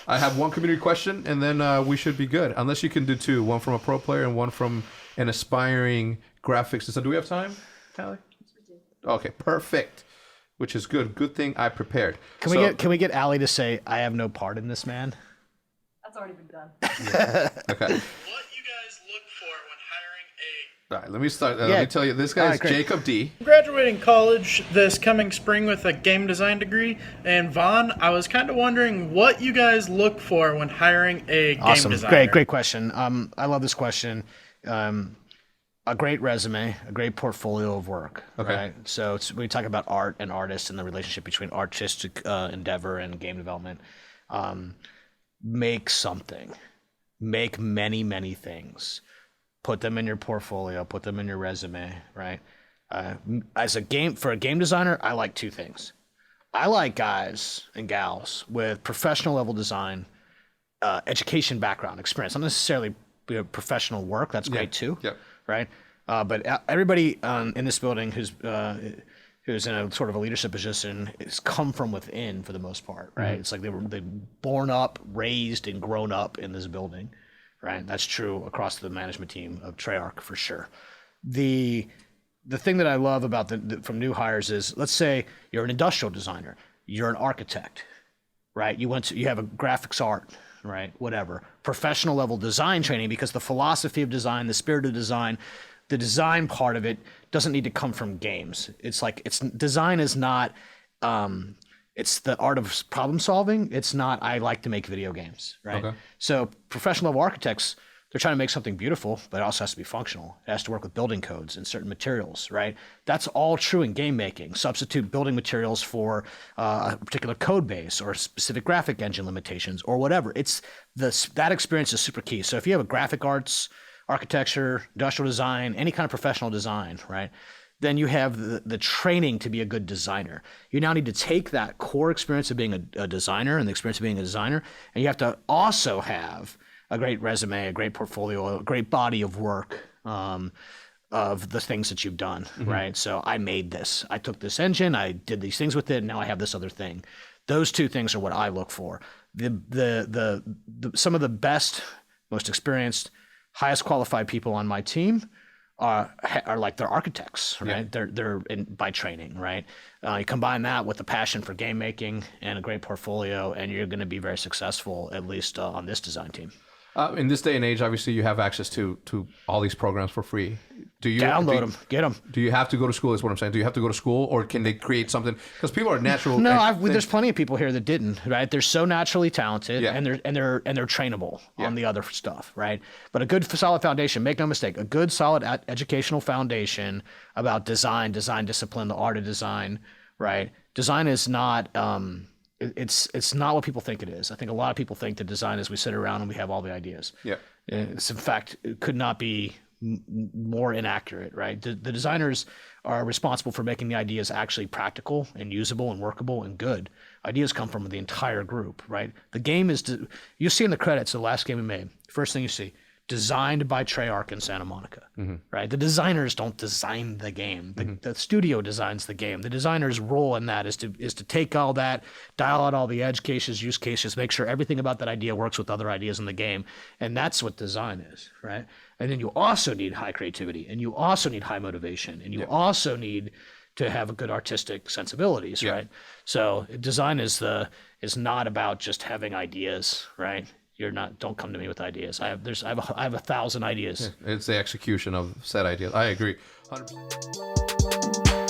I have one community question, and then we should be good. Unless you can do two, one from a pro player and one from an aspiring graphics. So do we have time, Callie? Okay, perfect. Which is good. Good thing I prepared. Can we get Allie to say, "I have no part in this, man"? That's already been done. Yeah. Okay. What you guys look for when hiring a... All right, let me start. Let me tell you, this guy is Jacob D. I'm graduating college this coming spring with a game design degree. And Vaughn, I was kind of wondering what you guys look for when hiring a game designer. Great question. I love this question. A great resume, a great portfolio of work. Okay. Right? So we talk about art and artists and the relationship between artistic endeavor and game development. Make something. Make many, many things. Put them in your portfolio. Put them in your resume. Right. For a game designer, I like two things. I like guys and gals with professional level design, education background, experience. Not necessarily professional work. That's great too. Yeah. Right. But everybody in this building who's in a sort of a leadership position has come from within for the most part. Right. Mm-hmm. It's like they born up, raised, and grown up in this building. Right. That's true across the management team of Treyarch for sure. The thing that I love about from new hires is, let's say you're an industrial designer, you're an architect, right? You have a graphics art, right? Whatever. Professional level design training, because the philosophy of design, the spirit of design, the design part of it doesn't need to come from games. Design is not, it's the art of problem solving. It's not, I like to make video games, right? Okay. So professional level architects, they're trying to make something beautiful, but it also has to be functional. It has to work with building codes and certain materials, right? That's all true in game making. Substitute building materials for a particular code base or specific graphic engine limitations or whatever. That experience is super key. So if you have a graphic arts, architecture, industrial design, any kind of professional design, right? Then you have the training to be a good designer. You now need to take that core experience of being a designer and the experience of being a designer, and you have to also have a great resume, a great portfolio, a great body of work of the things that you've done, mm-hmm. right? So I made this. I took this engine, I did these things with it, and now I have this other thing. Those two things are what I look for. Some of the best, most experienced, highest qualified people on my team are like they're architects, right? Yeah. They're by training, right? You combine that with the passion for game making and a great portfolio, and you're going to be very successful, at least on this design team. In this day and age, obviously, you have access to all these programs for free. Download them, get them. Do you have to go to school? Is what I'm saying. Do you have to go to school, or can they create something? Because people are natural. No, there's plenty of people here that didn't. Right? They're so naturally talented, and they're trainable on the other stuff. Right? But a good solid foundation. Make no mistake, a good solid educational foundation about design discipline, the art of design. Right? Design is not. It's not what people think it is. I think a lot of people think that design is we sit around and we have all the ideas. Yeah. It's in fact, it could not be more inaccurate, right? The designers are responsible for making the ideas actually practical and usable and workable and good. Ideas come from the entire group, right? The game is, you see in the credits, the last game we made, first thing you see, designed by Treyarch in Santa Monica, mm-hmm. right? The designers don't design the game. The studio designs the game. The designer's role in that is to take all that, dial out all the edge cases, use cases, make sure everything about that idea works with other ideas in the game. And that's what design is, right? And then you also need high creativity, and you also need high motivation, and you also need to have a good artistic sensibilities, right? So design is not about just having ideas, right? Don't come to me with ideas. I have 1,000 ideas. It's the execution of said ideas. I agree. 100%.